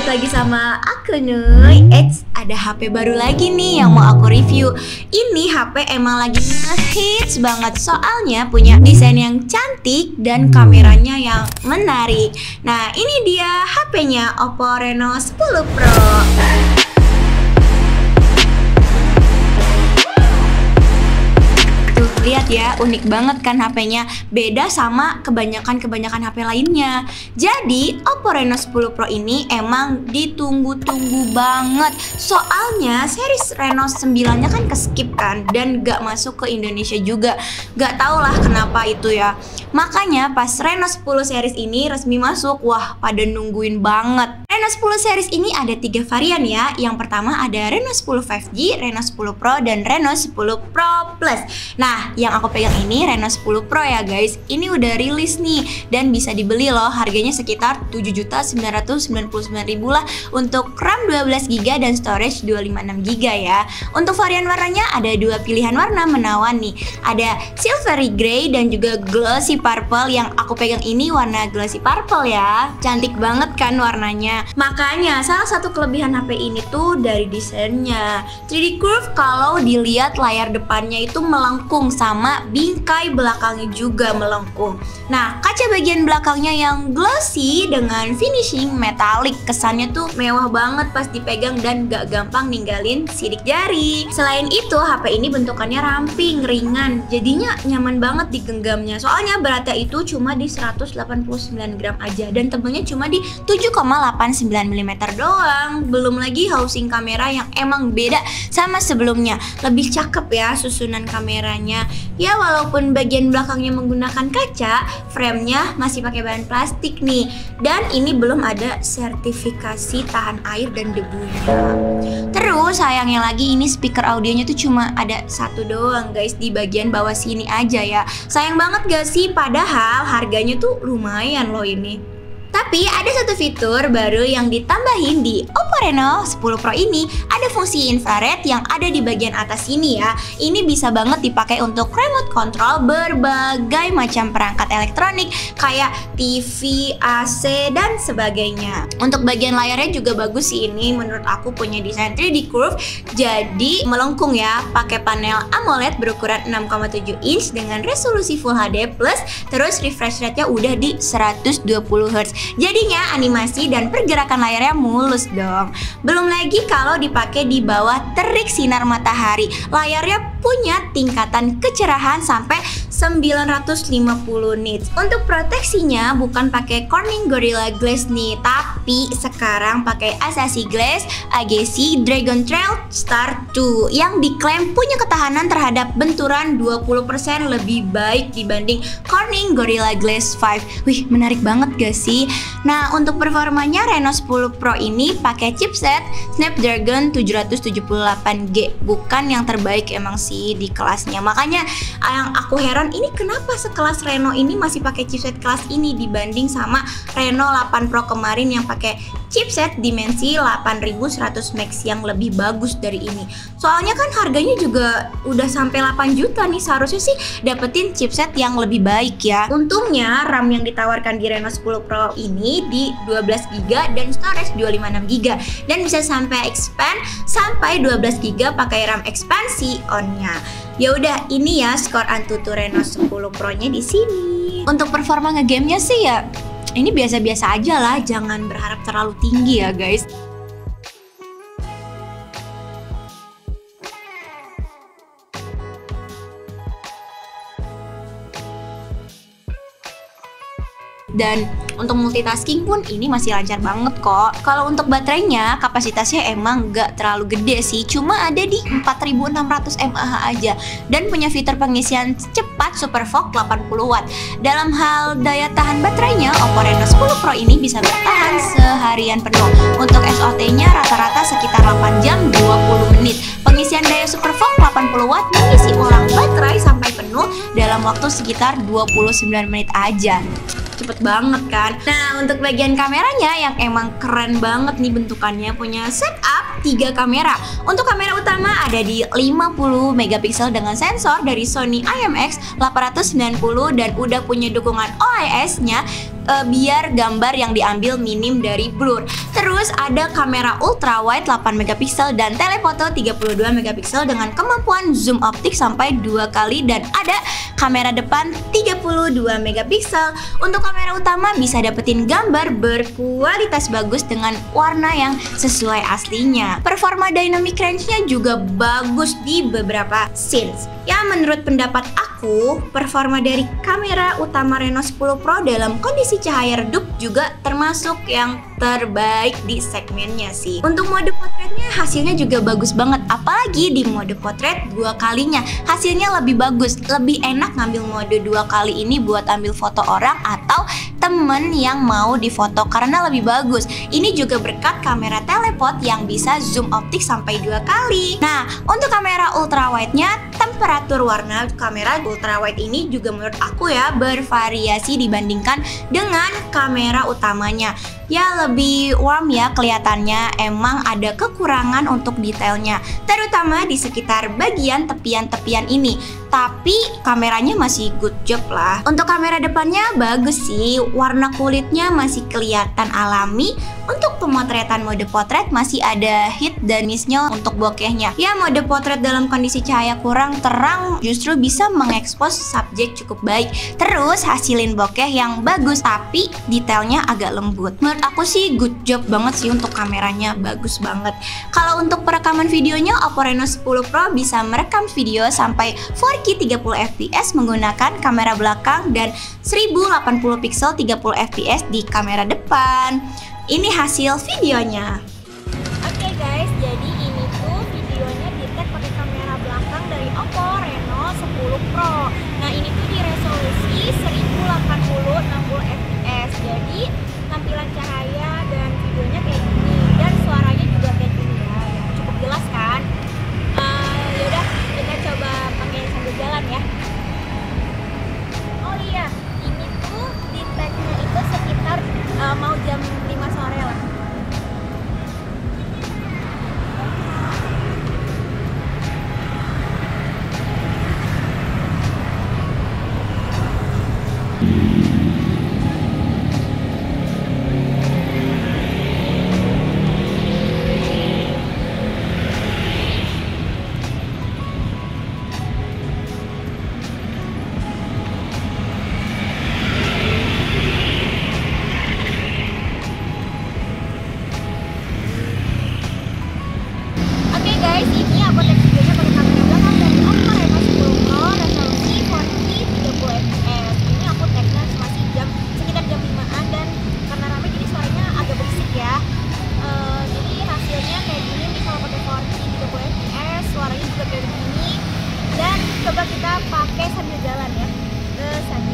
lagi sama aku Nuy. Ada HP baru lagi nih yang mau aku review. Ini HP emang lagi ngehits banget, soalnya punya desain yang cantik dan kameranya yang menarik. Nah, ini dia HP-nya Oppo Reno 10 Pro. Lihat ya, unik banget kan HP-nya. Beda sama kebanyakan HP lainnya. Jadi, Oppo Reno 10 Pro ini emang ditunggu-tunggu banget. Soalnya series Reno 9-nya kan ke-skip kan, dan gak masuk ke Indonesia juga. Gak tau lah kenapa itu ya. Makanya pas Reno 10 series ini resmi masuk, wah pada nungguin banget. Reno 10 series ini ada 3 varian ya. Yang pertama ada Reno 10 5G, Reno 10 Pro, dan Reno 10 Pro Plus. Nah, yang aku pegang ini Reno 10 Pro ya guys. Ini udah rilis nih dan bisa dibeli loh. Harganya sekitar 7.999.000 lah untuk RAM 12GB dan storage 256GB ya. Untuk varian warnanya ada 2 pilihan warna menawan nih. Ada silvery grey dan juga glossy purple. Yang aku pegang ini warna glossy purple ya. Cantik banget kan warnanya. Makanya salah satu kelebihan HP ini tuh dari desainnya. 3D curve kalau dilihat layar depannya itu melengkung sama bingkai belakangnya juga melengkung. Nah, kaca bagian belakangnya yang glossy dengan finishing metalik. Kesannya tuh mewah banget pas dipegang dan gak gampang ninggalin sidik jari. Selain itu, HP ini bentukannya ramping, ringan. Jadinya nyaman banget digenggamnya. Soalnya beratnya itu cuma di 189 gram aja dan tebelnya cuma di 7,89 mm doang. Belum lagi housing kamera yang emang beda sama sebelumnya. Lebih cakep ya susunan kameranya. Ya walaupun bagian belakangnya menggunakan kaca, framenya masih pakai bahan plastik nih. Dan ini belum ada sertifikasi tahan air dan debunya. Terus sayangnya lagi ini speaker audionya tuh cuma ada satu doang guys, di bagian bawah sini aja ya. Sayang banget gak sih? Padahal harganya tuh lumayan loh ini. Tapi ada satu fitur baru yang ditambahin di Oppo Reno 10 Pro ini. Ada fungsi infrared yang ada di bagian atas sini ya. Ini bisa banget dipakai untuk remote control berbagai macam perangkat elektronik kayak TV, AC, dan sebagainya. Untuk bagian layarnya juga bagus sih ini. Menurut aku punya desain 3D curve, jadi melengkung ya. Pakai panel AMOLED berukuran 6,7 inch dengan resolusi Full HD+. Terus refresh rate-nya udah di 120Hz. Jadinya animasi dan pergerakan layarnya mulus dong. Belum lagi kalau dipakai di bawah terik sinar matahari. Layarnya punya tingkatan kecerahan sampai 950 nits. Untuk proteksinya bukan pakai Corning Gorilla Glass nih, tapi sekarang pakai Asahi Glass AGC Dragon Trail Star 2 yang diklaim punya ketahanan terhadap benturan 20% lebih baik dibanding Corning Gorilla Glass 5. Wih, menarik banget gak sih? Nah, untuk performanya Reno 10 Pro ini pakai chipset Snapdragon 778G. Bukan yang terbaik emang sih di kelasnya. Makanya yang aku heran ini kenapa sekelas Reno ini masih pakai chipset kelas ini dibanding sama Reno 8 Pro kemarin yang pakai chipset Dimensity 8100 Max yang lebih bagus dari ini. Soalnya kan harganya juga udah sampai 8 juta nih, seharusnya sih dapetin chipset yang lebih baik ya. Untungnya RAM yang ditawarkan di Reno 10 Pro ini di 12GB dan storage 256GB dan bisa sampai expand sampai 12GB pakai RAM ekspansi on-nya. Ya udah, ini ya skor Antutu Reno 10 Pro-nya di sini. Untuk performa ngegamenya sih ya ini biasa-biasa aja lah, jangan berharap terlalu tinggi ya guys. Dan untuk multitasking pun ini masih lancar banget kok. Kalau untuk baterainya kapasitasnya emang gak terlalu gede sih, cuma ada di 4600 mAh aja dan punya fitur pengisian cepat Super VOOC 80 Watt. Dalam hal daya tahan baterainya, Oppo Reno 10 Pro ini bisa bertahan seharian penuh. Untuk SOT-nya rata-rata sekitar 8 jam 20 menit. Pengisian daya Super VOOC 80 Watt mengisi ulang baterai sampai penuh dalam waktu sekitar 29 menit aja. Cepet banget kan. Nah, untuk bagian kameranya yang emang keren banget nih bentukannya, punya setup 3 kamera. Untuk kamera utama ada di 50 megapiksel dengan sensor dari Sony IMX 890 dan udah punya dukungan OIS-nya biar gambar yang diambil minim dari blur. Terus ada kamera ultra wide 8 megapiksel dan telefoto 32 megapiksel dengan kemampuan zoom optik sampai 2 kali, dan ada kamera depan 32 megapiksel. Untuk kamera utama bisa dapetin gambar berkualitas bagus dengan warna yang sesuai aslinya. Performa dynamic range-nya juga bagus di beberapa scenes. Ya, menurut pendapat aku, performa dari kamera utama Reno 10 Pro dalam kondisi cahaya redup juga termasuk yang terbaik di segmennya sih. Untuk mode potretnya hasilnya juga bagus banget, apalagi di mode potret 2 kalinya hasilnya lebih bagus. Lebih enak ngambil mode 2 kali ini buat ambil foto orang atau temen yang mau difoto karena lebih bagus. Ini juga berkat kamera teleport yang bisa zoom optik sampai 2 kali. Nah, untuk kamera ultra wide-nya, temperatur warna kamera ultra wide ini juga menurut aku ya bervariasi dibandingkan dengan kamera utamanya. Ya, lebih warm ya kelihatannya, emang ada kekurangan untuk detailnya, terutama di sekitar bagian tepian-tepian ini. Tapi kameranya masih good job lah. Untuk kamera depannya bagus sih, warna kulitnya masih kelihatan alami. Untuk pemotretan mode potret masih ada hit dan miss-nya untuk bokehnya. Ya, mode potret dalam kondisi cahaya kurang terang justru bisa mengekspos subjek cukup baik. Terus hasilin bokeh yang bagus tapi detailnya agak lembut. Menurut aku sih good job banget sih untuk kameranya, bagus banget. Kalau untuk perekaman videonya, Oppo Reno 10 Pro bisa merekam video sampai 4K 30 fps menggunakan kamera belakang dan 1080 pixel 30 fps di kamera depan. Ini hasil videonya. Oke guys, jadi ini tuh videonya di-tag pakai kamera belakang dari Oppo Reno 10 Pro. Nah, ini tuh di resolusi 1080 60 fps. Jadi tampilan cahaya dan videonya kayak gini, dan suaranya juga kayak gini ya, cukup jelas kan? Yaudah, kita coba pakai sambil jalan ya. Oh iya, ini tuh di tag-nya itu sekitar mau jam 5 sore lah. Guys, ini aku tag videonya pakai kamera belakang dari Oppo Reno 10 Pro resolusi 4K 30 fps. Ini aku tagnya masih sekitar jam 5-an, dan karena rame jadi suaranya agak berisik ya. Jadi hasilnya kayak gini nih kalau pakai 4K 30 fps, suaranya juga kayak begini. Dan coba kita pakai sambil jalan ya ke sana.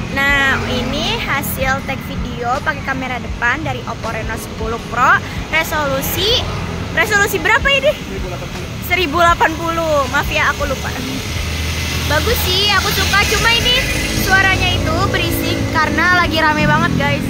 Nah, ini hasil tag video pakai kamera depan dari Oppo Reno 10 Pro resolusi berapa ini? 1080. Maaf ya, aku lupa. Bagus sih, aku suka. Cuma ini suaranya itu berisik karena lagi rame banget guys.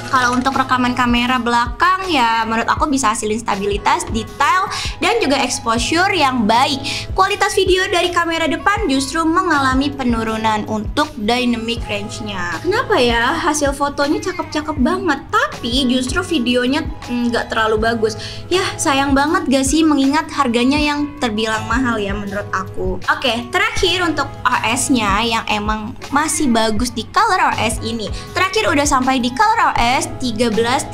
Kalau untuk rekaman kamera belakang ya menurut aku bisa hasilin stabilitas, detail, dan juga exposure yang baik. Kualitas video dari kamera depan justru mengalami penurunan untuk dynamic range-nya. Kenapa ya? Hasil fotonya cakep-cakep banget, tapi justru videonya nggak terlalu bagus. Ya sayang banget gak sih, mengingat harganya yang terbilang mahal ya menurut aku. Oke, terakhir untuk OS-nya yang emang masih bagus di ColorOS ini. Terakhir udah sampai di ColorOS 13.1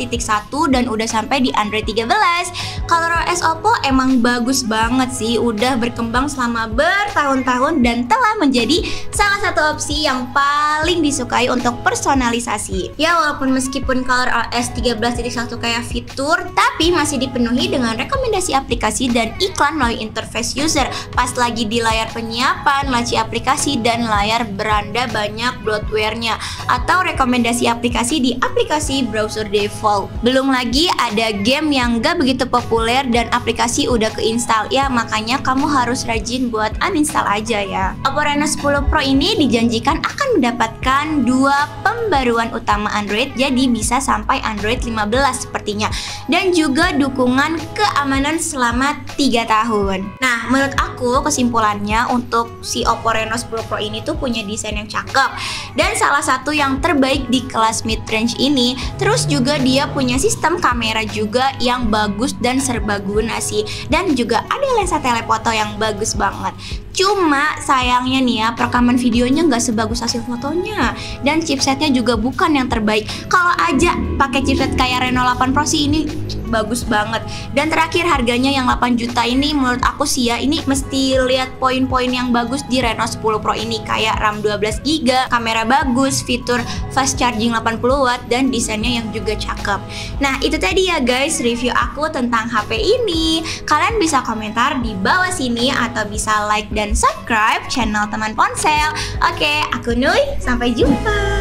dan udah sampai di Android 13. ColorOS Oppo emang bagus banget sih, udah berkembang selama bertahun-tahun dan telah menjadi salah satu opsi yang paling disukai untuk personalisasi. Ya walaupun meskipun ColorOS 13.1 kayak fitur, tapi masih dipenuhi dengan rekomendasi aplikasi dan iklan melalui interface user. Pas lagi di layar penyiapan, laci aplikasi, dan layar beranda banyak bloatware-nya, atau rekomendasi aplikasi di aplikasi browser default. Belum lagi ada game yang gak begitu populer dan aplikasi udah keinstall ya, makanya kamu harus rajin buat uninstall aja ya. Oppo Reno 10 Pro ini dijanjikan akan mendapatkan 2 pembaruan utama Android, jadi bisa sampai Android 15 sepertinya, dan juga dukungan keamanan selama 3 tahun. Nah, menurut aku kesimpulannya untuk si Oppo Reno 10 Pro ini tuh punya desain yang cakep dan salah satu yang terbaik di kelas mid range ini. Terus juga dia punya sistem kamera juga yang bagus dan serbaguna sih, dan juga ada lensa telefoto yang bagus banget. Cuma sayangnya nih ya, perekaman videonya nggak sebagus hasil fotonya, dan chipsetnya juga bukan yang terbaik. Kalau aja pakai chipset kayak Reno 8 Pro sih ini bagus banget. Dan terakhir harganya yang 8 juta ini menurut aku sih ya, ini mesti lihat poin-poin yang bagus di Reno 10 Pro ini, kayak RAM 12GB, kamera bagus, fitur fast charging 80W, dan desainnya yang juga cakep. Nah, itu tadi ya guys review aku tentang HP ini. Kalian bisa komentar di bawah sini atau bisa like dan subscribe channel Teman Ponsel. Oke, aku Nui, sampai jumpa.